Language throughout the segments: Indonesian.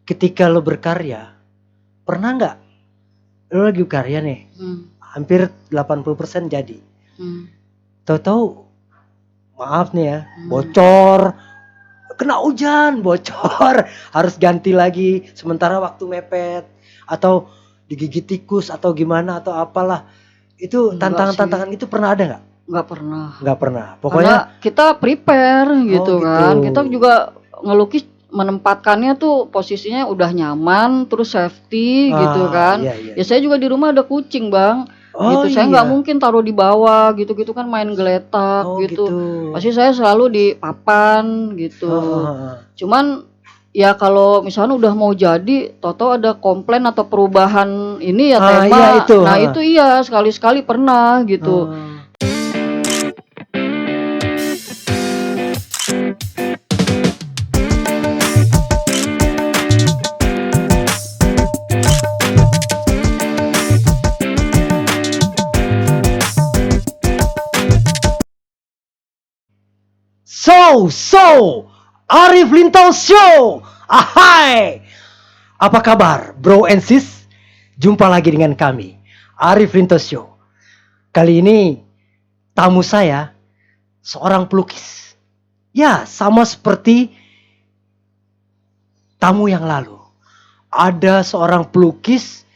ketika lo berkarya, pernah nggak lo lagi berkarya nih, hampir 80% jadi, tahu-tahu maaf nih ya, bocor, kena hujan, bocor, harus ganti lagi, sementara waktu mepet, atau digigit tikus atau gimana atau apalah, itu tantangan-tantangan itu pernah ada nggak? Nggak pernah. Nggak pernah. Pokoknya karena kita prepare gitu, gitu. kan. Kita juga ngelukis menempatkannya tuh posisinya udah nyaman, terus safety gitu kan. Iya. Ya saya juga di rumah ada kucing, Bang. Oh, gitu. Saya iya. nggak mungkin taruh di bawah gitu-gitu kan, main geletak gitu. Pasti saya selalu di papan gitu. Cuman ya kalau misalnya udah mau jadi, toto ada komplain atau perubahan ini ya tema. Iya, itu. Nah itu iya sekali-sekali pernah gitu. So, Arif Linto Show. Ahai. Apa kabar, bro and sis? Jumpa lagi dengan kami, Arif Linto Show. Kali ini tamu saya seorang pelukis. Ya, sama seperti tamu yang lalu. Ada seorang pelukis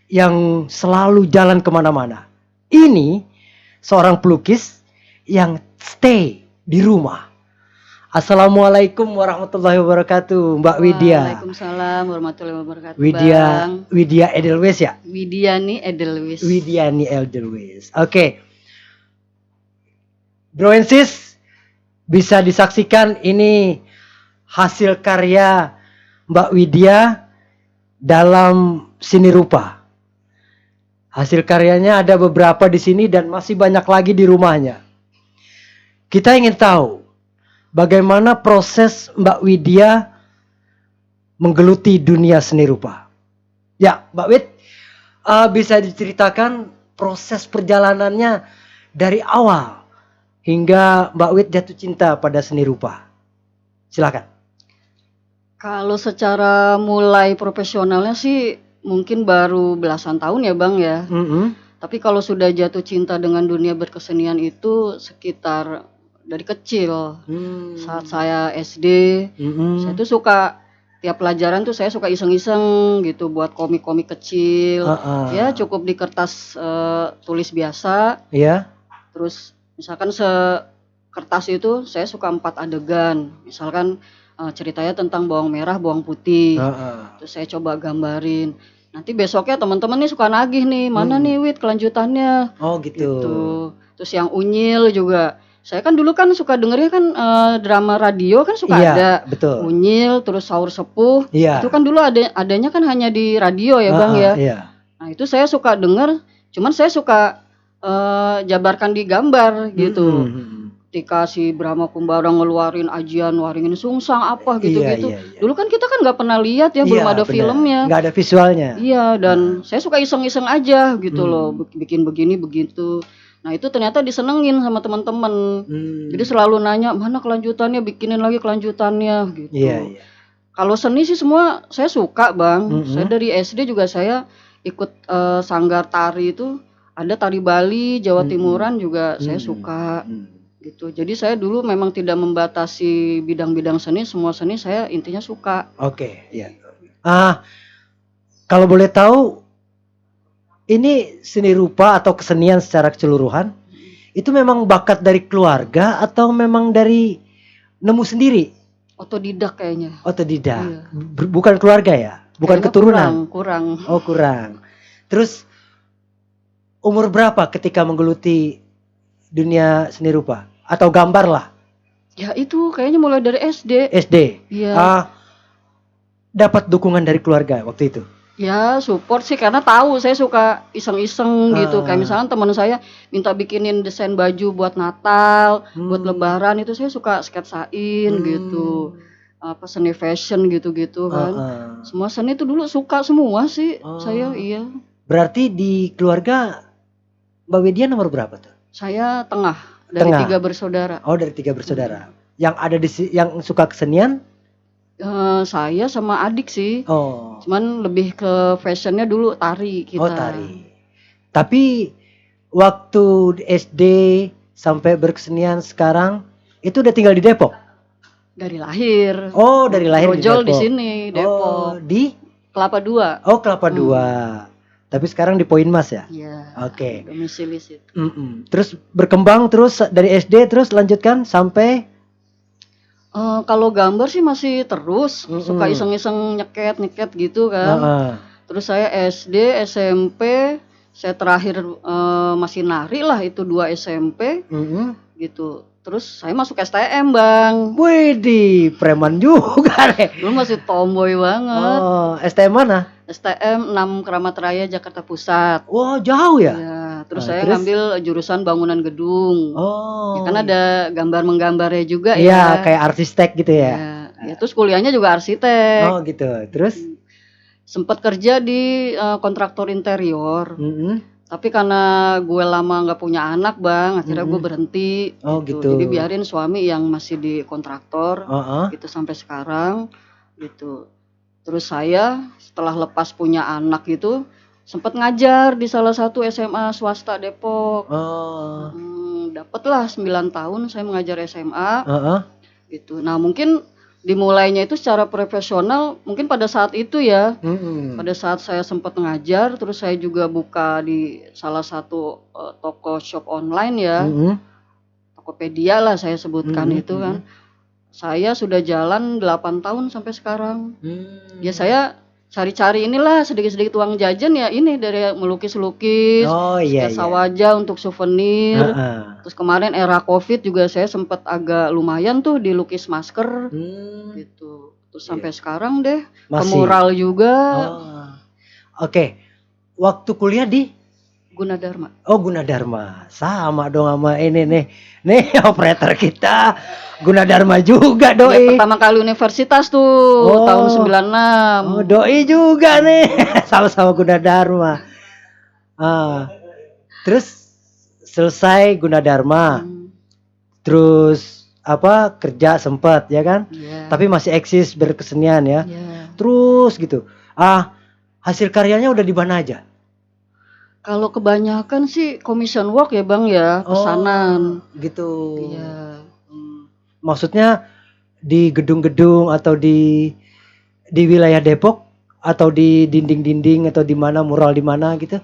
yang selalu jalan kemana-mana. Ini seorang pelukis yang stay di rumah. Assalamualaikum warahmatullahi wabarakatuh, Mbak Widya. Waalaikumsalam warahmatullahi wabarakatuh. Widya Edelweiss ya? Widyani Edelweiss. Widyani Edelweiss. Oke. Bro and sis, bisa disaksikan ini hasil karya Mbak Widya dalam seni rupa. Hasil karyanya ada beberapa di sini dan masih banyak lagi di rumahnya. Kita ingin tahu bagaimana proses Mbak Widya menggeluti dunia seni rupa. Ya, Mbak Wid, bisa diceritakan proses perjalanannya dari awal hingga Mbak Wid jatuh cinta pada seni rupa. Silakan. Kalau secara mulai profesionalnya sih mungkin baru belasan tahun ya, Bang ya. Tapi kalau sudah jatuh cinta dengan dunia berkesenian itu sekitar dari kecil. Saat saya SD, saya tuh suka tiap pelajaran tuh saya suka iseng-iseng gitu buat komik-komik kecil. Ya cukup di kertas tulis biasa. Iya. Terus misalkan sekertas itu saya suka 4 adegan. Misalkan ceritanya tentang bawang merah, bawang putih. Terus saya coba gambarin. Nanti besoknya teman-teman nih suka nagih nih, mana nih Wid kelanjutannya. Oh gitu. Terus yang Unyil juga. Saya kan dulu kan suka dengernya kan drama radio kan suka ada. Betul. Unyil, terus Saur Sepuh. Iya. Itu kan dulu adanya kan hanya di radio ya, Bang ya. Iya. Nah, itu saya suka denger, cuman saya suka jabarkan di gambar gitu. Ketika si Brahma Kumbara ngeluarin ajian waringin sungsang apa gitu-gitu. Iya. Dulu kan kita kan nggak pernah lihat ya, belum ada filmnya. Nggak ada visualnya. Iya, dan saya suka iseng-iseng aja gitu loh, bikin begini begitu. Nah itu ternyata disenengin sama teman-teman. Jadi selalu nanya mana kelanjutannya, bikinin lagi kelanjutannya gitu. Iya. Kalau seni sih semua saya suka, Bang. Saya dari SD juga saya ikut sanggar tari itu. Ada tari Bali, Jawa Timuran juga saya suka. Gitu. Jadi saya dulu memang tidak membatasi bidang-bidang seni, semua seni saya intinya suka. Oke, iya. Kalau boleh tahu, ini seni rupa atau kesenian secara keseluruhan, itu memang bakat dari keluarga atau memang dari nemu sendiri? Otodidak kayaknya. Otodidak. Iya. Bukan keluarga ya? Bukan kayaknya keturunan? Kurang. Oh kurang. Terus umur berapa ketika menggeluti dunia seni rupa? Atau gambar lah? Ya itu kayaknya mulai dari SD. SD? Iya. Dapat dukungan dari keluarga waktu itu? Ya support sih karena tahu saya suka iseng-iseng gitu. Kayak misalnya teman saya minta bikinin desain baju buat Natal, buat Lebaran itu saya suka sketsain gitu. Apa seni fashion gitu-gitu kan. Semua seni itu dulu suka semua sih saya, iya. Berarti di keluarga Mbak Widya nomor berapa tuh? Saya tengah dari 3 bersaudara. Oh dari 3 bersaudara. Yang ada yang suka kesenian? Saya sama adik sih. Oh. Cuman lebih ke fashionnya dulu tari kita. Oh, tari. Tapi waktu di SD sampai berkesenian sekarang itu udah tinggal di Depok? Dari lahir. Oh, dari lahir di Brojol Depok. di sini, Depok. Oh, di Kelapa Dua. Oh, Kelapa Dua. Tapi sekarang di Poin Mas ya? Iya. Oke. Domisili situ. Terus berkembang terus dari SD terus lanjutkan sampai kalau gambar sih masih terus, suka iseng-iseng nyeket gitu kan. Terus saya SD, SMP, saya terakhir masih nari lah itu 2 SMP gitu. Terus saya masuk STM Bang. Widih, preman juga nih. Dulu masih tomboy banget. Oh, STM mana? STM 6 Kramat Raya Jakarta Pusat. Wah, jauh ya? Iya, terus saya ngambil jurusan bangunan gedung. Oh. Ya kan ada gambar-menggambarnya juga ya. Iya, kayak arsitek gitu ya. Ya, terus kuliahnya juga arsitek. Oh, gitu. Terus sempat kerja di kontraktor interior. Tapi karena gue lama nggak punya anak Bang, akhirnya gue berhenti. Oh, gitu. Jadi biarin suami yang masih di kontraktor gitu sampai sekarang gitu. Terus saya setelah lepas punya anak gitu sempat ngajar di salah satu SMA swasta Depok. Dapatlah 9 tahun saya mengajar SMA. Gitu. Nah, mungkin dimulainya itu secara profesional mungkin pada saat itu ya. Pada saat saya sempat ngajar, terus saya juga buka di salah satu toko shop online ya. Tokopedia lah saya sebutkan itu kan. Saya sudah jalan 8 tahun sampai sekarang. Ya saya cari-cari inilah sedikit-sedikit uang jajan ya ini dari melukis-lukis, jasa wajah untuk souvenir. Terus kemarin era Covid juga saya sempat agak lumayan tuh dilukis masker gitu. Terus sampai sekarang deh ke mural juga. Oke. Waktu kuliah di Gunadarma. Oh, Gunadarma. Sama dong sama ini nih. Nih operator kita Gunadarma juga Doi. Ya, pertama kali universitas tuh tahun 96. Oh, Doi juga nih. Sama-sama Gunadarma. Terus selesai Gunadarma. Terus kerja sempat ya kan? Tapi masih eksis berkesenian ya. Terus gitu. Hasil karyanya udah di mana aja? Kalau kebanyakan sih commission work ya Bang ya, pesanan. Gitu. Iya. Maksudnya di gedung-gedung atau di wilayah Depok atau di dinding-dinding atau di mana mural di mana gitu?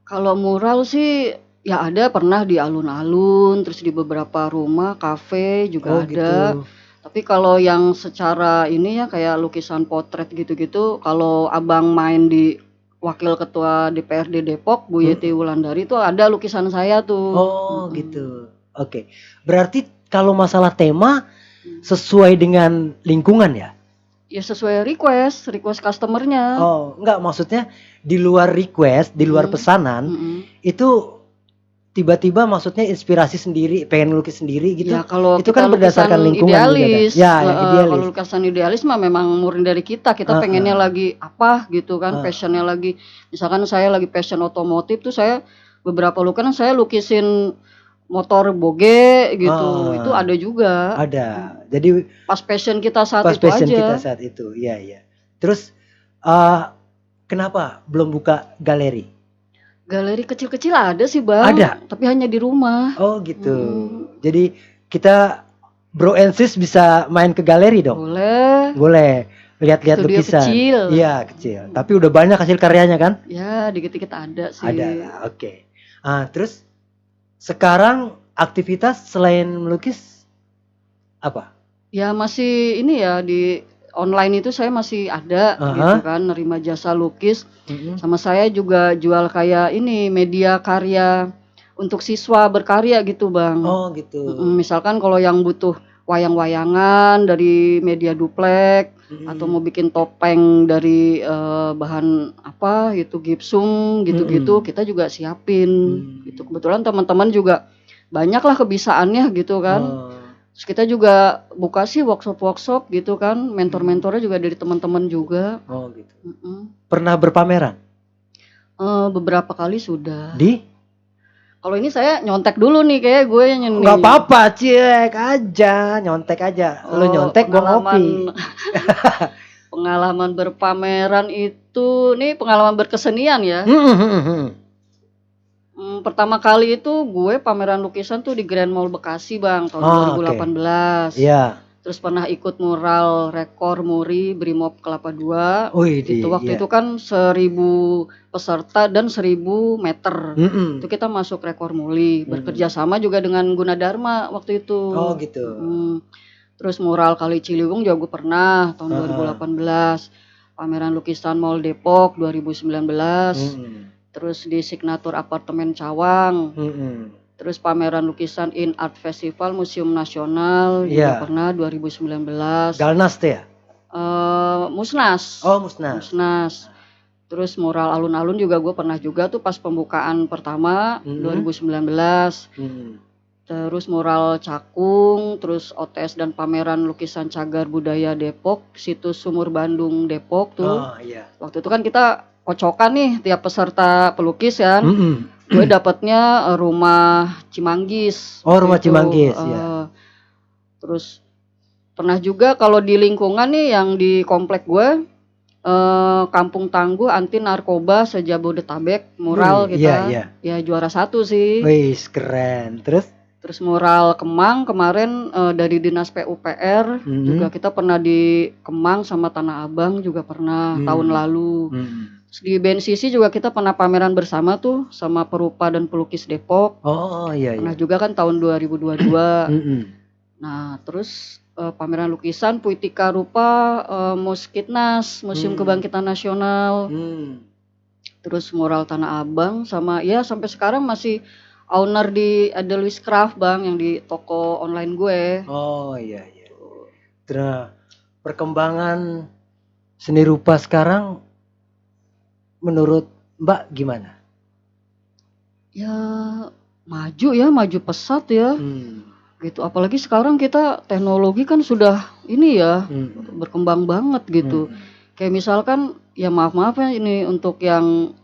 Kalau mural sih ya ada pernah di alun-alun, terus di beberapa rumah, kafe juga ada. Gitu. Tapi kalau yang secara ini ya kayak lukisan potret gitu-gitu, kalau Abang main di Wakil Ketua DPRD Depok, Bu Yeti Wulandari itu ada lukisan saya tuh. Oh, gitu. Oke. Berarti kalau masalah tema sesuai dengan lingkungan ya? Ya sesuai request customernya. Oh, enggak, maksudnya di luar request, di luar pesanan, itu tiba-tiba maksudnya inspirasi sendiri, pengen lukis sendiri gitu. Ya, kalau itu kan berdasarkan lingkungan idealis. Juga, kan? Ya, yang idealis. Kalau lukisan idealis mah memang murni dari kita pengennya lagi apa gitu kan, passionnya lagi. Misalkan saya lagi passion otomotif tuh saya beberapa lukisan saya lukisin motor boge gitu. Itu ada juga. Ada. Jadi pas passion kita saat pas itu passion aja. kita saat itu. Iya. Terus kenapa belum buka galeri? Galeri kecil-kecil ada sih Bang. Ada. Tapi hanya di rumah. Oh gitu. Jadi kita bro and sis bisa main ke galeri dong? Boleh. Lihat-lihat lukisan. Kecil. Iya kecil. Tapi udah banyak hasil karyanya kan? Ya dikit-dikit ada sih. Ada lah. Oke. Terus sekarang aktivitas selain melukis apa? Ya masih ini ya di online itu saya masih ada gitu kan, nerima jasa lukis. Sama saya juga jual kayak ini media karya untuk siswa berkarya gitu Bang. Oh gitu. Misalkan kalau yang butuh wayang-wayangan dari media duplek atau mau bikin topeng dari bahan apa gitu gipsum gitu-gitu kita juga siapin gitu. Kebetulan teman-teman juga banyak lah kebisaannya gitu kan. Terus kita juga buka sih workshop gitu kan, mentor-mentornya juga dari teman-teman juga. Oh gitu. Pernah berpameran? Beberapa kali sudah. Di? Kalau ini saya nyontek dulu nih, kayak gue yang Nggak apa-apa, ciek aja, nyontek aja. Lu nyontek, gua ngopi. Pengalaman berpameran itu, nih pengalaman berkesenian ya. Pertama kali itu gue pameran lukisan tuh di Grand Mall Bekasi Bang, tahun 2018. Iya. Terus pernah ikut mural rekor Muri Brimob Kelapa II. Itu waktu itu kan 1000 peserta dan 1000 meter. Itu kita masuk rekor Muri. Bekerja sama juga dengan Gunadarma waktu itu. Oh gitu. Terus mural Kali Ciliwung juga gue pernah tahun 2018. Pameran lukisan Mall Depok 2019. Terus di Signatur Apartemen Cawang. Terus pameran lukisan In Art Festival Museum Nasional juga pernah 2019. Galnas tuh ya? Musnas. Oh Musnas. Musnas. Terus mural alun-alun juga gue pernah juga tuh pas pembukaan pertama 2019. Terus mural Cakung, terus OTS dan pameran lukisan cagar budaya Depok, situs Sumur Bandung Depok tuh. Waktu itu kan kita kocokan nih tiap peserta pelukis kan. Gue dapatnya rumah Cimanggis. Oh rumah Cimanggis ya. Terus pernah juga kalau di lingkungan nih yang di komplek gue, Kampung Tangguh Anti Narkoba Sejabodetabek mural kita. Ya juara 1 sih. Wih keren. Terus mural Kemang kemarin dari Dinas PUPR juga kita pernah di Kemang sama Tanah Abang juga pernah tahun lalu. Terus di BNCC juga kita pernah pameran bersama tuh sama Perupa dan Pelukis Depok. Pernah juga kan tahun 2022. Nah terus pameran lukisan Puitika Rupa Muskitnas Museum Kebangkitan Nasional. Terus mural Tanah Abang sama ya sampai sekarang masih owner di Edelweiss Craft Bang yang di toko online gue. Terus perkembangan seni rupa sekarang menurut Mbak gimana? Ya maju pesat ya. Gitu apalagi sekarang kita teknologi kan sudah ini ya berkembang banget gitu. Kayak misalkan ya maaf ya ini untuk yang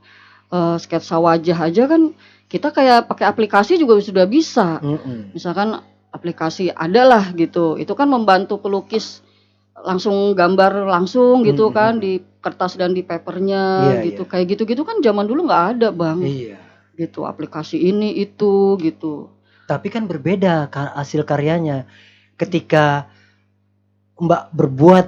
sketsa wajah aja kan kita kayak pakai aplikasi juga sudah bisa. Misalkan aplikasi adalah gitu. Itu kan membantu pelukis langsung gambar langsung gitu kan di kertas dan di papernya gitu. Kayak gitu-gitu kan zaman dulu nggak ada Bang. Gitu aplikasi ini itu gitu. Tapi kan berbeda hasil karyanya. Ketika Mbak berbuat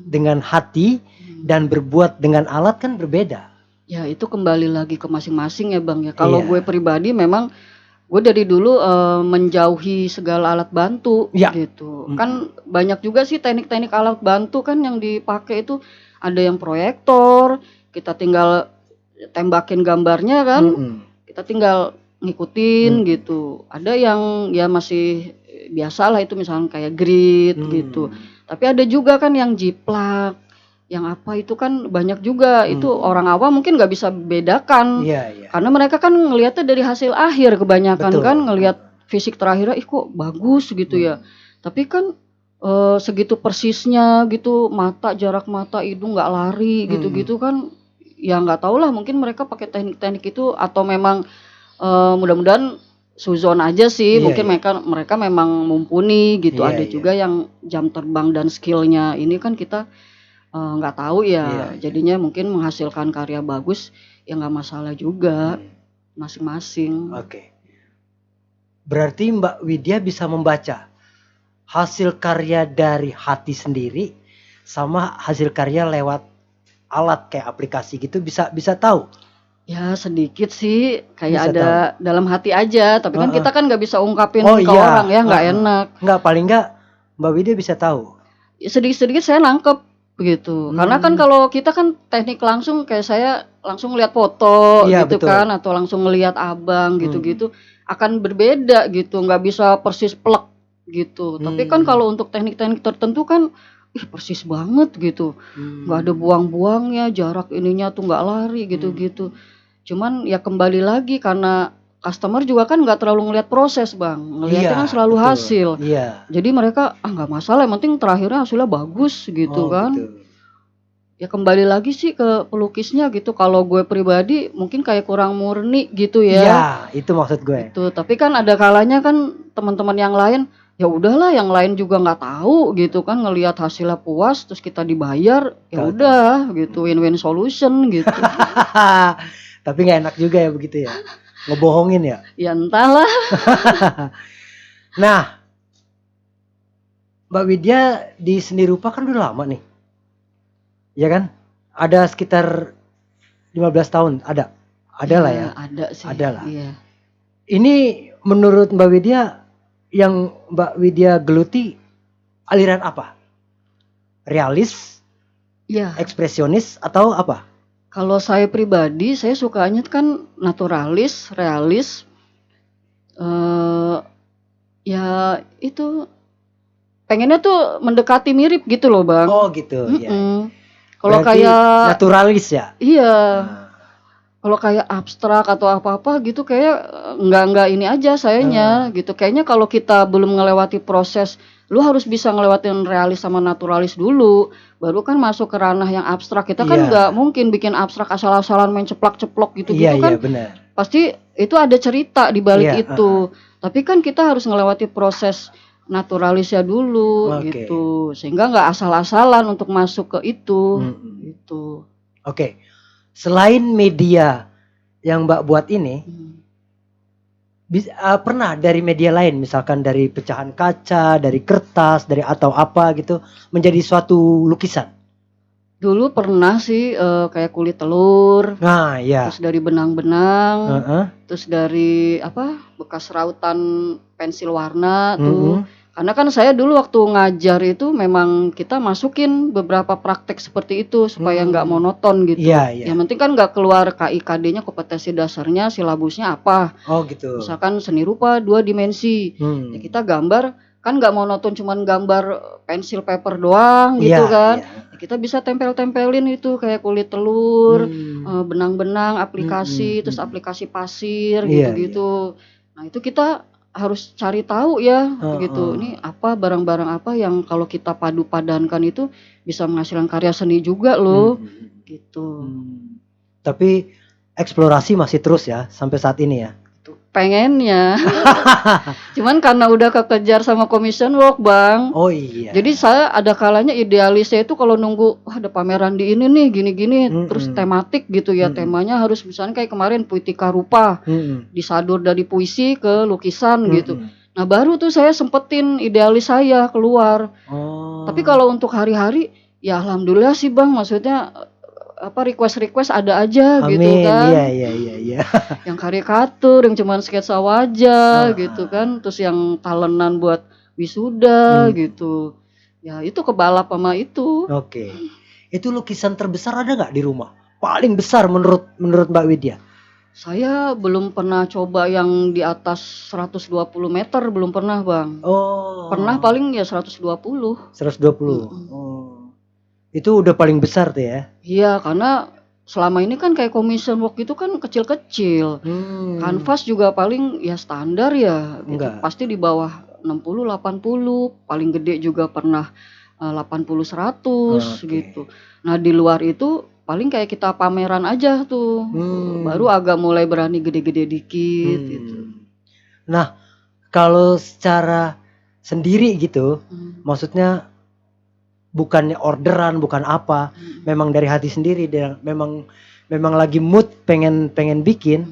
dengan hati dan berbuat dengan alat kan berbeda. Ya itu kembali lagi ke masing-masing ya Bang ya. Kalau gue pribadi memang gue dari dulu menjauhi segala alat bantu gitu. Kan banyak juga sih teknik-teknik alat bantu kan yang dipakai itu ada yang proyektor, kita tinggal tembakin gambarnya kan, kita tinggal ngikutin gitu. Ada yang ya masih biasa lah itu misalnya kayak grid gitu. Tapi ada juga kan yang jiplak. Yang apa itu kan banyak juga itu orang awam mungkin nggak bisa bedakan karena mereka kan ngelihatnya dari hasil akhir kebanyakan kan ngelihat fisik terakhirnya kok bagus gitu ya tapi kan segitu persisnya gitu mata jarak mata hidung nggak lari gitu-gitu kan ya nggak tahu lah mungkin mereka pakai teknik-teknik itu atau memang mudah-mudahan suzon aja sih mungkin mereka memang mumpuni gitu ada juga yang jam terbang dan skillnya ini kan kita nggak tahu ya jadinya mungkin menghasilkan karya bagus ya nggak masalah juga masing-masing. Berarti Mbak Widya bisa membaca hasil karya dari hati sendiri sama hasil karya lewat alat kayak aplikasi gitu bisa tahu? Ya sedikit sih kayak bisa ada tahu. Dalam hati aja tapi kan kita kan nggak bisa ungkapin ke orang ya nggak enak. Nggak paling nggak Mbak Widya bisa tahu? Ya, sedikit-sedikit saya nangkep begitu karena kan kalau kita kan teknik langsung kayak saya langsung lihat foto gitu betul. Kan atau langsung ngelihat abang gitu-gitu akan berbeda gitu nggak bisa persis plek gitu tapi kan kalau untuk teknik-teknik tertentu kan persis banget gitu nggak ada buang-buangnya jarak ininya tuh nggak lari gitu-gitu cuman ya kembali lagi karena customer juga kan nggak terlalu ngelihat proses Bang, ngelihatnya kan selalu betul. Hasil. Jadi mereka nggak masalah, yang penting terakhirnya hasilnya bagus gitu kan. Betul. ya kembali lagi sih ke pelukisnya gitu. Kalau gue pribadi mungkin kayak kurang murni gitu Iya, ya. itu maksud gue. Gitu. Tapi kan ada kalanya kan teman-teman yang lain, ya udahlah yang lain juga nggak tahu gitu kan, ngelihat hasilnya puas terus kita dibayar, ya Tahu, udah gitu, win-win solution gitu. Tapi nggak enak juga ya begitu ya, ngebohongin ya. Ya entahlah. Nah, Mbak Widya di seni rupa kan udah lama nih, ya kan? Ada sekitar 15 tahun, ada lah ya. Ada sih. Ada lah. Iya. Ini menurut Mbak Widya, yang Mbak Widya geluti aliran apa? Realis, Iya. ekspresionis, atau apa? Kalau saya pribadi, saya sukanya kan naturalis, realis. Ya itu pengennya tuh mendekati mirip gitu loh, Bang. Oh gitu, ya. Kalau Berarti kayak naturalis ya. iya. Kalau kayak abstrak atau apa-apa gitu kayak nggak ini aja sayanya gitu. Kayaknya kalau kita belum ngelewati proses, lu harus bisa ngelewatin realis sama naturalis dulu, baru kan masuk ke ranah yang abstrak. Kita kan nggak mungkin bikin abstrak asal-asalan main ceplok-ceplok gitu-gitu kan. Iya, benar. Pasti itu ada cerita di balik itu. Tapi kan kita harus ngelewati proses naturalisnya dulu gitu. Sehingga nggak asal-asalan untuk masuk ke itu gitu. Oke. Selain media yang Mbak buat ini, pernah dari media lain, misalkan dari pecahan kaca, dari kertas, dari atau apa gitu, menjadi suatu lukisan? Dulu pernah sih kayak kulit telur, Nah ya. terus dari benang-benang, terus dari bekas rautan pensil warna tuh. Karena kan saya dulu waktu ngajar itu memang kita masukin beberapa praktek seperti itu supaya nggak monoton gitu. Yang penting kan nggak keluar KIKD-nya, kompetensi dasarnya, silabusnya apa. Oh gitu. Misalkan seni rupa 2 dimensi. Ya kita gambar kan nggak monoton cuman gambar pensil paper doang gitu kan. Ya kita bisa tempel-tempelin itu kayak kulit telur, benang-benang, aplikasi, terus aplikasi pasir gitu-gitu. Nah itu kita harus cari tahu ya gitu. Ini apa barang-barang apa yang kalau kita padu-padankan itu bisa menghasilkan karya seni juga loh. Gitu. Tapi eksplorasi masih terus ya sampai saat ini ya. Pengennya. Cuman karena udah kekejar sama commission work, Bang. Oh iya. Jadi saya ada kalanya idealisnya itu kalau nunggu ada pameran di ini nih gini-gini terus tematik gitu ya. Temanya harus misalnya kayak kemarin Puitika Rupa. Disadur dari puisi ke lukisan gitu. Nah, baru tuh saya sempetin idealis saya keluar. Tapi kalau untuk hari-hari ya alhamdulillah sih, Bang, maksudnya request ada aja. Amin. Gitu kan. Iya. Yang karikatur, yang cuman sketsa wajah gitu kan, terus yang talenan buat wisuda gitu. Ya itu kebalap sama itu. Oke. Itu lukisan terbesar ada nggak di rumah? Paling besar menurut Mbak Widya? Saya belum pernah coba yang di atas 120 meter, belum pernah, Bang. Oh. Pernah paling ya 120. 120. Itu udah paling besar tuh ya? Iya, karena selama ini kan kayak commission work itu kan kecil-kecil. Kanvas juga paling ya standar ya. Gitu. Pasti di bawah 60, 80. Paling gede juga pernah 80, 100 gitu. Nah di luar itu paling kayak kita pameran aja tuh. Baru agak mulai berani gede-gede dikit gitu. Nah kalau secara sendiri gitu, maksudnya bukannya orderan, bukan apa, memang dari hati sendiri, dan memang lagi mood pengen bikin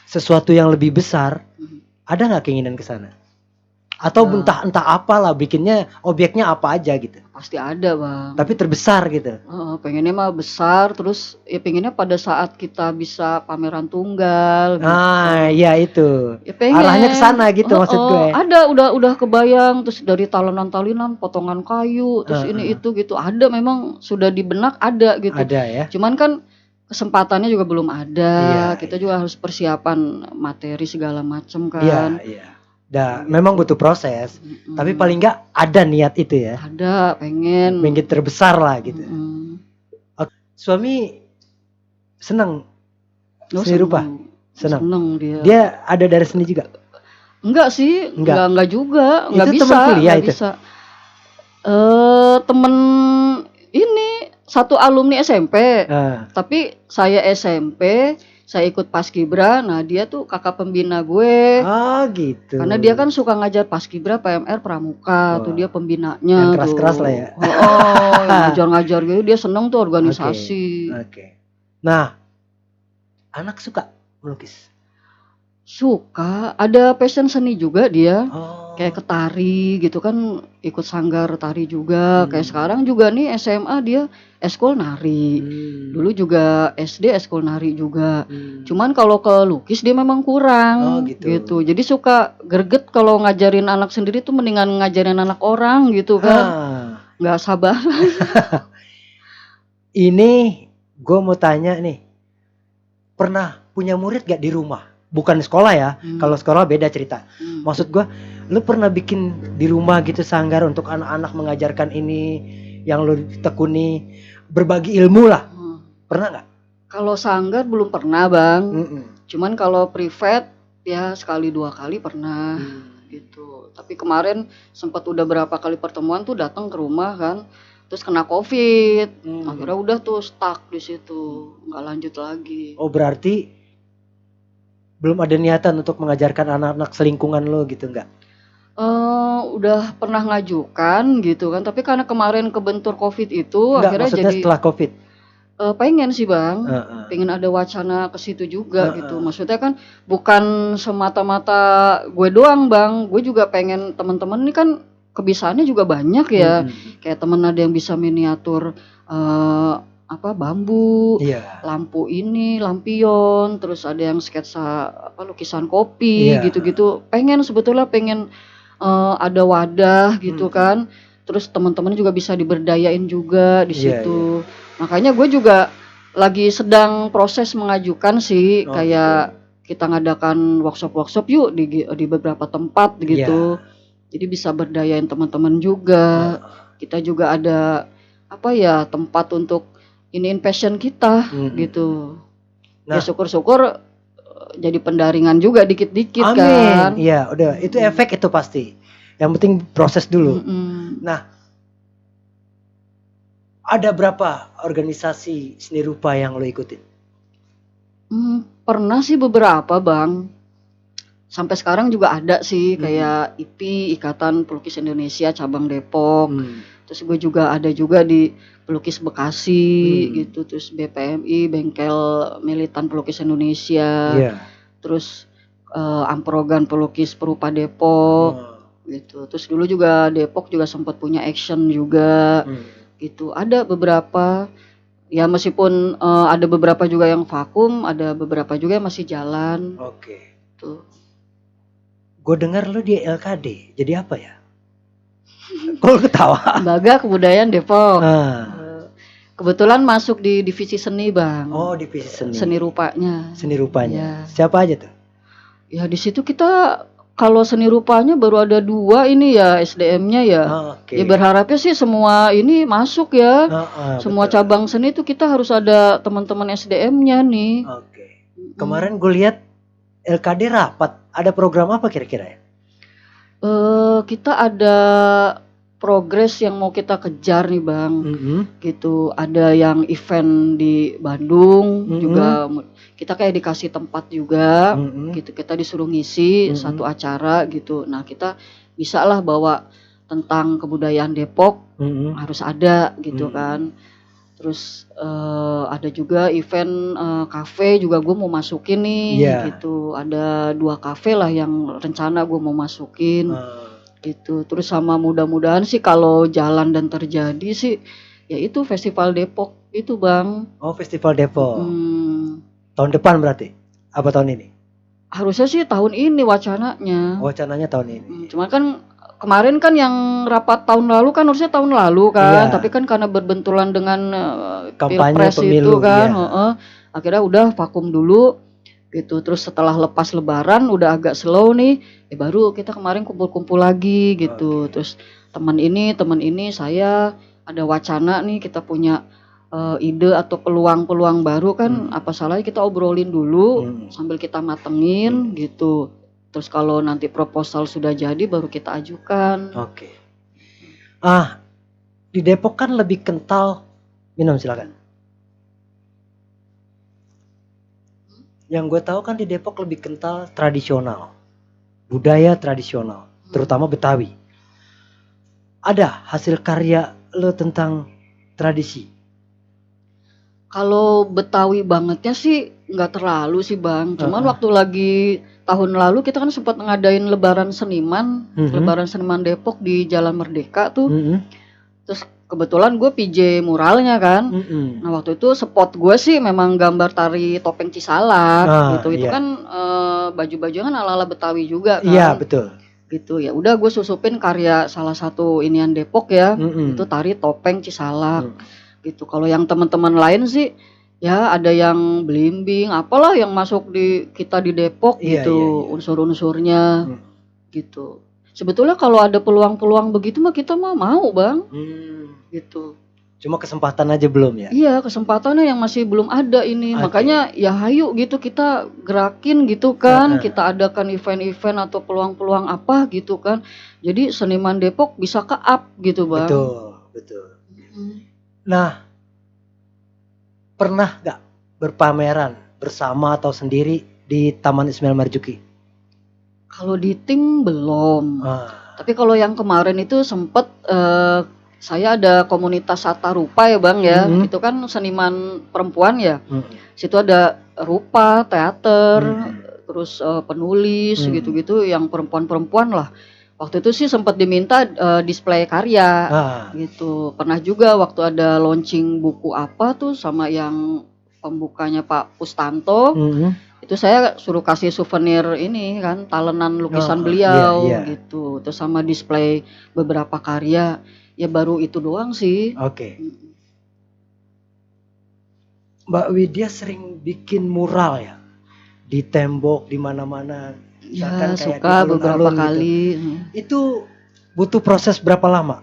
sesuatu yang lebih besar, ada nggak keinginan ke sana? Atau entah apalah bikinnya, objeknya apa aja gitu? Pasti ada, Bang. Tapi terbesar gitu. Pengennya mah besar, terus ya pengennya pada saat kita bisa pameran tunggal. Gitu. Iya itu. Ya pengen. Arahnya ke sana gitu maksud gue. Ada, udah kebayang, terus dari talenan-talinan, potongan kayu, terus ini itu gitu. Ada, memang sudah di benak ada gitu. Ada ya. Cuman kan kesempatannya juga belum ada. Kita juga harus persiapan materi segala macam kan. Iya. Memang butuh proses, tapi paling nggak ada niat itu ya. Ada, pengen terbesar lah gitu. Suami senang seni rupa? Senang dia. Dia ada dari seni juga? Enggak sih, enggak juga, enggak itu bisa. Temen kuliah enggak itu? Bisa. Temen ini satu alumni SMP. Ah. Tapi saya SMP, saya ikut Paskibra. Nah, dia tuh kakak pembina gue. Oh, gitu. Karena dia kan suka ngajar Paskibra, PMR, Pramuka. Tuh dia pembinanya. Yang keras-keras lah ya. Ngajar-ngajar gitu. Dia seneng tuh organisasi. Oke. Nah, anak suka melukis? Suka. Ada passion seni juga dia. Oh. Kayak ketari gitu kan, ikut sanggar tari juga. Kayak sekarang juga nih SMA dia eskul nari. Dulu juga SD eskul nari juga. Cuman kalau ke lukis dia memang kurang. Gitu. Jadi suka greget kalau ngajarin anak sendiri tuh mendingan ngajarin anak orang gitu kan. Nggak sabar. Ini gue mau tanya nih. Pernah punya murid gak di rumah? Bukan sekolah ya. Kalau sekolah beda cerita. Maksud gue, lu pernah bikin di rumah gitu sanggar untuk anak-anak mengajarkan ini yang lu tekuni, berbagi ilmu lah. Pernah gak? Kalau sanggar belum pernah, Bang. Cuman kalau privat ya sekali 2 kali pernah gitu. Tapi kemarin sempat udah berapa kali pertemuan tuh datang ke rumah kan. Terus kena COVID. Akhirnya udah tuh stuck di situ, nggak lanjut lagi. Oh, berarti belum ada niatan untuk mengajarkan anak-anak selingkungan lo gitu nggak? Udah pernah ngajukan gitu kan, tapi karena kemarin kebentur COVID itu Enggak, akhirnya maksudnya jadi setelah COVID. Pengen sih Bang, pengen ada wacana ke situ juga gitu. Maksudnya kan bukan semata-mata gue doang Bang, gue juga pengen teman-teman ini kan kebiasaannya juga banyak ya. Kayak temen ada yang bisa miniatur bambu, lampu ini, lampion, terus ada yang sketsa lukisan kopi gitu-gitu. Sebetulnya pengen ada wadah gitu kan. Terus teman-teman juga bisa diberdayain juga di situ. Makanya gue juga lagi sedang proses mengajukan sih kayak kita ngadakan workshop yuk di beberapa tempat gitu. Jadi bisa berdayain teman-teman juga. Kita juga ada tempat untuk iniin passion kita gitu. Nah, ya syukur-syukur jadi pendaringan juga dikit-dikit kan. Amin. Iya, udah itu efek itu pasti. Yang penting proses dulu. Nah, ada berapa organisasi seni rupa yang lo ikutin? Pernah sih beberapa Bang. Sampai sekarang juga ada sih kayak IPI, Ikatan Pelukis Indonesia cabang Depok. Terus gue juga ada juga di Pelukis Bekasi gitu. Terus BPMI, Bengkel Militan Pelukis Indonesia. Terus Amprogan Pelukis Perupa Depok gitu. Terus dulu juga Depok juga sempat punya action juga gitu. Ada beberapa ya meskipun ada beberapa juga yang vakum, ada beberapa juga yang masih jalan. Tuh. Gue dengar lu di LKD, jadi apa ya? Kok ketawa? Lembaga Kebudayaan Depok. Kebetulan masuk di divisi seni Bang. Oh, divisi seni. Seni rupanya. Seni rupanya. Ya. Siapa aja tuh? Ya di situ kita kalau seni rupanya baru ada 2 ini ya SDM-nya ya. Ya berharapnya sih semua ini masuk ya. Semua betul. Cabang seni itu kita harus ada teman-teman SDM-nya nih. Kemarin gue lihat LKD rapat. Ada program apa kira-kira ya? Kita ada progres yang mau kita kejar nih Bang. Gitu. Ada yang event di Bandung juga. Kita kayak dikasih tempat juga. Gitu. Kita disuruh ngisi satu acara gitu. Nah kita bisa lah bawa tentang kebudayaan Depok. Harus ada gitu kan. Terus ada juga event kafe juga gue mau masukin nih gitu. Ada 2 kafe lah yang rencana gue mau masukin gitu. Terus sama mudah-mudahan sih kalau jalan dan terjadi sih ya itu Festival Depok itu Bang. Oh, Festival Depok. Tahun depan berarti? Apa tahun ini? Harusnya sih tahun ini wacananya. Wacananya tahun ini. Cuman kan kemarin kan yang rapat tahun lalu kan harusnya tahun lalu kan, tapi kan karena berbenturan dengan Pilpres itu kan, akhirnya udah vakum dulu gitu. Terus setelah lepas Lebaran udah agak slow nih, baru kita kemarin kumpul-kumpul lagi gitu. Terus teman ini saya ada wacana nih kita punya ide atau peluang-peluang baru kan, apa salahnya kita obrolin dulu sambil kita matengin gitu. Terus kalau nanti proposal sudah jadi baru kita ajukan. Di Depok kan lebih kental Minum silakan. Yang gue tahu kan di Depok lebih kental tradisional, budaya tradisional, terutama Betawi. Ada hasil karya lo tentang tradisi? Kalau Betawi bangetnya sih nggak terlalu sih Bang. Cuman waktu lagi tahun lalu kita kan sempat ngadain lebaran seniman Depok di Jalan Merdeka tuh. Terus kebetulan gue PJ muralnya kan. Nah waktu itu spot gue sih memang gambar tari topeng Cisalak gitu. Itu kan baju-baju kan ala-ala Betawi juga kan. Iya betul. Gitu ya. Udah gue susupin karya salah satu inian Depok ya. Itu tari topeng Cisalak. Gitu. Kalau yang teman-teman lain sih ya ada yang belimbing, apalah yang masuk di kita di Depok gitu, unsur-unsurnya gitu. Sebetulnya kalau ada peluang-peluang begitu mah kita mau Bang. Gitu. Cuma kesempatan aja belum ya? Iya, kesempatannya yang masih belum ada ini. Makanya ya hayu gitu kita gerakin gitu kan, kita adakan event-event atau peluang-peluang apa gitu kan. Jadi seniman Depok bisa ke-up gitu Bang. Betul. Nah, pernah gak berpameran bersama atau sendiri di Taman Ismail Marzuki? Kalau di tim belum. Tapi kalau yang kemarin itu sempet saya ada komunitas Sata Rupa ya Bang ya. Itu kan seniman perempuan ya. Situ ada rupa, teater, terus penulis gitu-gitu yang perempuan-perempuan lah. Waktu itu sih sempat diminta display karya gitu. Pernah juga waktu ada launching buku apa tuh sama yang pembukanya Pak Pustanto. Itu saya suruh kasih souvenir ini kan, talenan lukisan beliau gitu. Terus sama display beberapa karya. Ya baru itu doang sih. Mbak Widya sering bikin mural ya? Di tembok, di mana-mana. Ya suka beberapa kali. Gitu. Itu butuh proses berapa lama?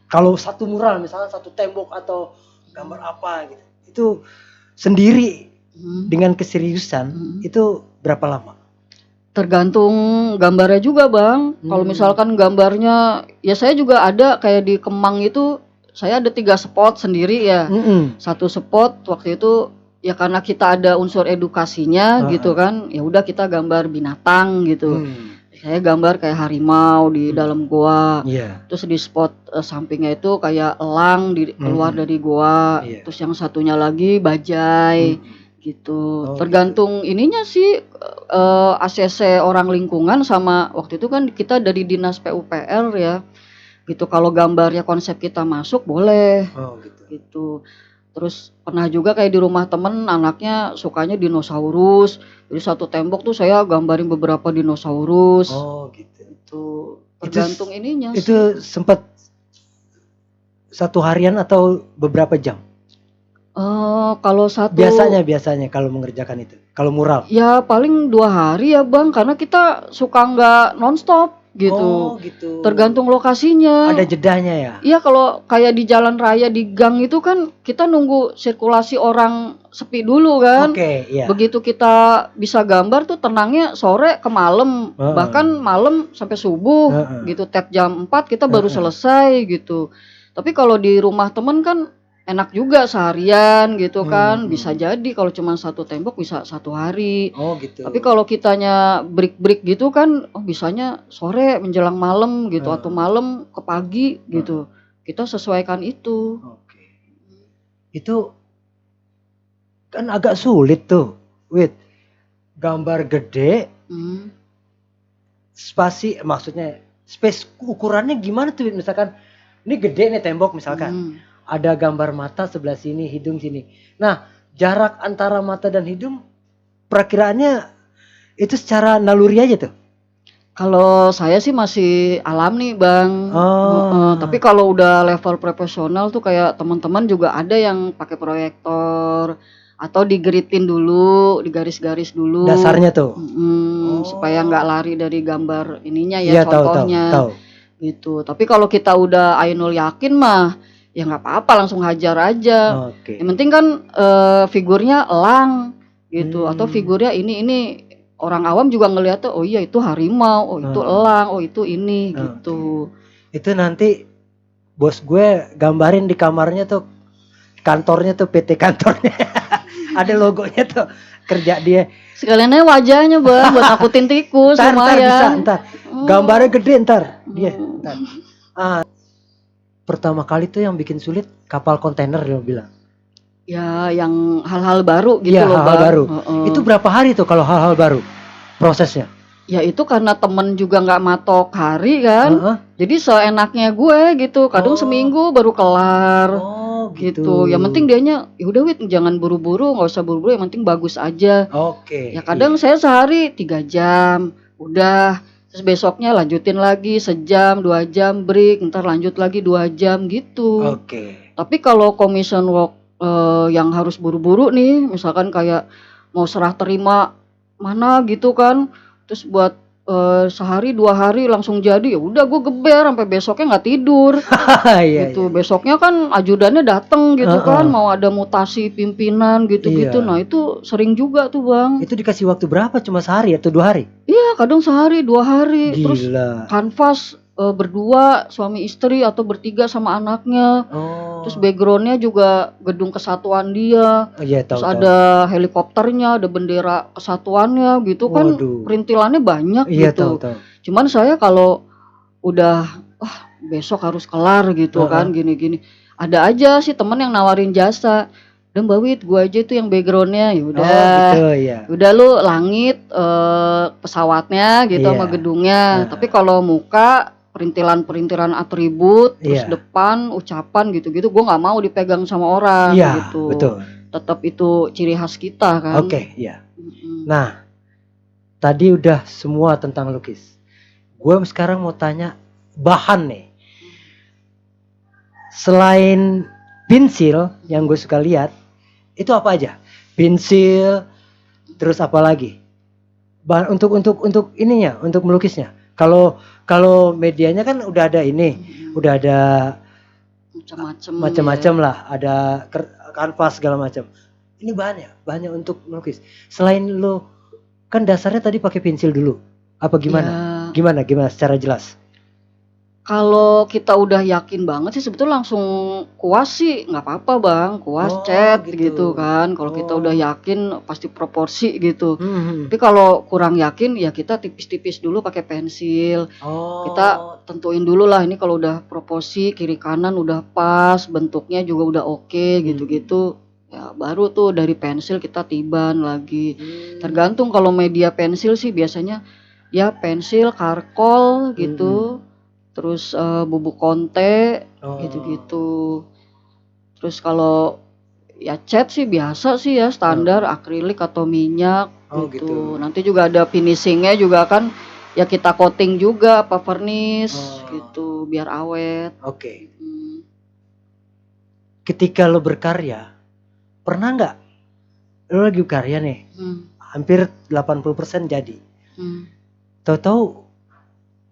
Kalau satu mural misalnya satu tembok atau gambar apa gitu, itu sendiri dengan keseriusan itu berapa lama? Tergantung gambarnya juga Bang. Kalau misalkan gambarnya, ya saya juga ada kayak di Kemang itu, saya ada 3 spot sendiri ya. Satu spot waktu itu ya karena kita ada unsur edukasinya gitu kan, ya udah kita gambar binatang gitu. Saya gambar kayak harimau di dalam goa. Terus di spot sampingnya itu kayak elang keluar dari goa. Terus yang satunya lagi bajai gitu. Tergantung ininya sih ACC orang lingkungan sama waktu itu kan kita dari Dinas PUPR ya. Gitu kalau gambarnya konsep kita masuk boleh. Gitu. Terus pernah juga kayak di rumah temen anaknya sukanya dinosaurus. Jadi satu tembok tuh saya gambarin beberapa dinosaurus. Itu tergantung ininya. Itu sempat satu harian atau beberapa jam? Kalau satu biasanya kalau mengerjakan itu, kalau mural? Ya paling 2 hari ya Bang, karena kita suka nggak nonstop gitu. Tergantung lokasinya. Ada jedanya ya? Iya kalau kayak di jalan raya di gang itu kan kita nunggu sirkulasi orang sepi dulu kan. Begitu kita bisa gambar tuh tenangnya sore ke malam, bahkan malam sampai subuh gitu. Tap jam 4 kita baru selesai gitu. Tapi kalau di rumah temen kan enak juga seharian gitu kan, bisa jadi kalau cuma satu tembok bisa 1 hari. Tapi kalau kitanya break gitu kan, bisanya sore menjelang malam gitu atau malam ke pagi gitu. Kita sesuaikan itu. Itu kan agak sulit tuh, gambar gede, spasi maksudnya space ukurannya gimana tuh? Misalkan ini gede nih tembok misalkan. Ada gambar mata sebelah sini, hidung sini. Nah, jarak antara mata dan hidung perakiraannya itu secara naluri aja tuh? Kalau saya sih masih alam nih Bang. Tapi kalau udah level profesional tuh kayak teman-teman juga ada yang pakai proyektor atau digeritin dulu, digaris-garis dulu. Dasarnya tuh? Supaya nggak lari dari gambar ininya ya, contohnya. Tahu. Gitu. Tapi kalau kita udah ainul yakin mah ya nggak apa-apa langsung hajar aja. Yang penting kan figurnya elang gitu atau figurnya ini orang awam juga ngeliatnya oh iya itu harimau, oh itu elang, oh itu ini gitu. Itu nanti bos gue gambarin di kamarnya tuh kantornya tuh PT kantornya. Ada logonya tuh, kerja dia. Sekalian aja wajahnya bang, buat nakutin tikus Ntar bisa, lumayan. ntar. Gambarnya gede ntar. Dia, ntar. Pertama kali tuh yang bikin sulit kapal kontainer dia bilang. Ya, yang hal-hal baru gitu Iya, loh hal-hal bang. baru. Itu berapa hari tuh kalau hal-hal baru prosesnya? Ya itu karena temen juga nggak matok hari kan. Jadi seenaknya gue gitu. Kadang seminggu baru kelar. Oh gitu. Yang penting dianya ya udah Wit, jangan buru-buru, nggak usah buru-buru, yang penting bagus aja. Oke. Ya kadang saya sehari 3 jam, udah. Terus besoknya lanjutin lagi sejam, 2 jam break, ntar lanjut lagi 2 jam gitu. Oke. Tapi kalau commission work yang harus buru-buru nih, misalkan kayak mau serah terima mana gitu kan, terus buat sehari 2 hari langsung jadi, ya udah gue geber sampai besoknya nggak tidur. Gitu. Besoknya kan ajudannya dateng gitu kan, mau ada mutasi pimpinan gitu-gitu. Nah itu sering juga tuh bang. Itu dikasih waktu berapa? Cuma sehari atau 2 hari? Iya kadang sehari 2 hari. Gila. Terus kanvas berdua suami istri atau bertiga sama anaknya. Terus backgroundnya juga gedung kesatuan dia. Terus ada helikopternya, ada bendera kesatuannya gitu. Kan perintilannya banyak gitu. Cuman saya kalau udah besok harus kelar gitu kan, gini-gini. Ada aja sih temen yang nawarin jasa. Dan Mbak Wit, gue aja tuh yang backgroundnya, yaudah, udah lu langit pesawatnya gitu sama gedungnya. Tapi kalau muka perintilan atribut, terus depan ucapan gitu-gitu, gue nggak mau dipegang sama orang gitu. Betul. Tetap itu ciri khas kita kan. Nah, tadi udah semua tentang lukis. Gue sekarang mau tanya bahan nih. Selain pensil yang gue suka lihat, itu apa aja? Pensil, terus apa lagi? Bahan untuk ininya, untuk melukisnya. Kalau medianya kan udah ada ini, udah ada macam-macam lah, ada kanvas segala macam. Ini bahannya untuk melukis. Selain lo kan dasarnya tadi pakai pensil dulu, apa gimana? Gimana secara jelas? Kalau kita udah yakin banget sih sebetulnya langsung kuas sih nggak apa-apa bang, kuas cat gitu kan. Kalau kita udah yakin pasti proporsi gitu. Tapi kalau kurang yakin ya kita tipis-tipis dulu pakai pensil. Kita tentuin dulu lah ini kalau udah proporsi kiri kanan udah pas, bentuknya juga udah oke gitu-gitu. Ya baru tuh dari pensil kita tiban lagi. Tergantung kalau media pensil sih biasanya ya pensil, karkol gitu. Terus bubuk konte gitu-gitu. Terus kalau ya cat sih biasa sih ya standar akrilik atau minyak gitu. Nanti juga ada finishingnya juga kan ya kita coating juga apa vernis gitu biar awet. Ketika lo berkarya, pernah nggak lo lagi berkarya nih, hampir 80% jadi, tahu-tahu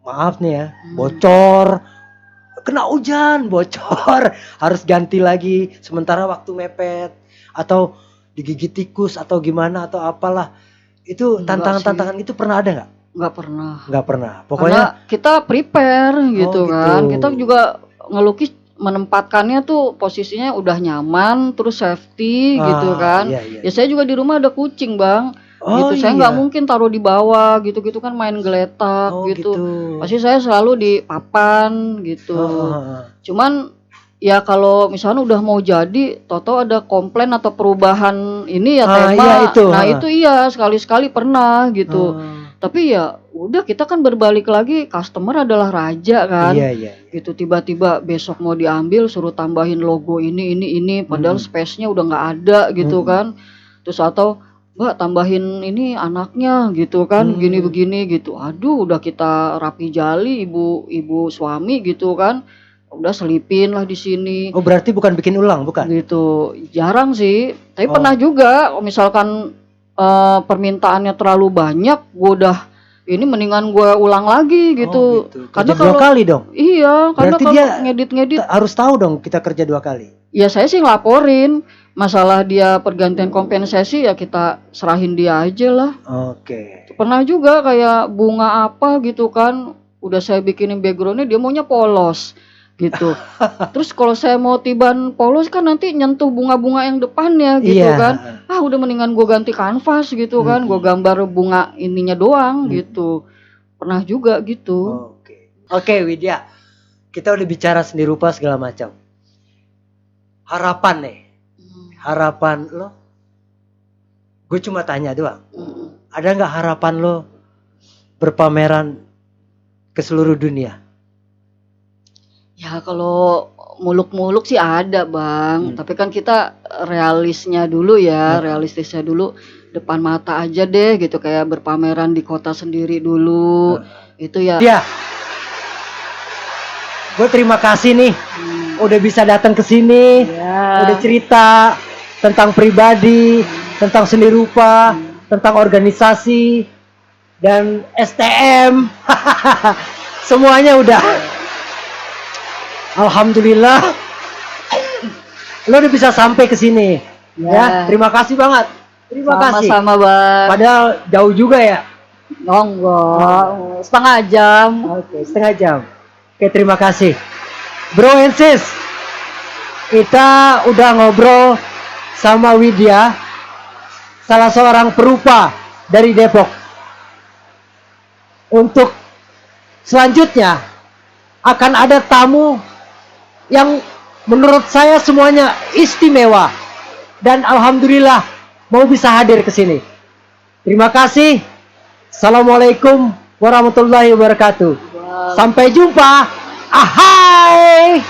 maaf nih ya, bocor, kena hujan, bocor, harus ganti lagi, sementara waktu mepet, atau digigit tikus atau gimana atau apalah, itu tantangan-tantangan itu pernah ada nggak? Nggak pernah. Pokoknya karena kita prepare gitu kan, kita juga ngelukis menempatkannya tuh posisinya udah nyaman, terus safety gitu kan. Ya saya juga di rumah ada kucing bang. Gitu saya nggak mungkin taruh di bawah gitu kan main geletak gitu. Pasti saya selalu di papan gitu. Cuman ya kalau misalnya udah mau jadi toto ada komplain atau perubahan ini ya tema itu iya sekali-sekali pernah gitu. Tapi ya udah kita kan berbalik lagi, customer adalah raja kan. Gitu tiba-tiba besok mau diambil suruh tambahin logo ini padahal space-nya udah nggak ada gitu kan. Terus atau Mbak tambahin ini anaknya gitu kan, gini begini gitu. Aduh udah kita rapi jali ibu suami gitu kan. Udah selipin lah di sini. Oh berarti bukan bikin ulang, bukan? Gitu. Jarang sih. Tapi pernah juga misalkan permintaannya terlalu banyak, gue udah ini mendingan gue ulang lagi gitu. Karena kalau 2 kali dong. Iya, karena berarti kalau dia ngedit harus tahu dong kita kerja 2 kali. Ya saya sih ngelaporin. Masalah dia pergantian kompensasi ya kita serahin dia aja lah. Pernah juga kayak bunga apa gitu kan, udah saya bikinin backgroundnya dia maunya polos. gitu. Terus kalau saya mau tiban polos kan nanti nyentuh bunga-bunga yang depannya gitu Iya. kan. Udah mendingan gue ganti kanvas gitu kan, gue gambar bunga ininya doang gitu. Pernah juga gitu. Oke, Widya. Kita udah bicara seni rupa segala macam. Harapan nih. Harapan lo. Gue cuma tanya doang. Ada nggak harapan lo berpameran ke seluruh dunia? Ya kalau muluk-muluk sih ada Bang, tapi kan kita realistisnya dulu, depan mata aja deh gitu, kayak berpameran di kota sendiri dulu, itu ya. Dia, gue terima kasih nih, udah bisa datang ke sini, udah cerita tentang pribadi, tentang seni rupa, tentang organisasi dan STM, semuanya udah. Alhamdulillah, lo udah bisa sampai ke sini, ya. Terima kasih banget. Terima kasih. Sama-sama Bang. Padahal jauh juga ya. Enggak, setengah jam. Oke, setengah jam. Oke, terima kasih. Bro and sis, kita udah ngobrol sama Widya, salah seorang perupa dari Depok. Untuk selanjutnya akan ada tamu yang menurut saya semuanya istimewa dan alhamdulillah mau bisa hadir ke sini. Terima kasih. Assalamualaikum warahmatullahi wabarakatuh. Sampai jumpa. Ahai.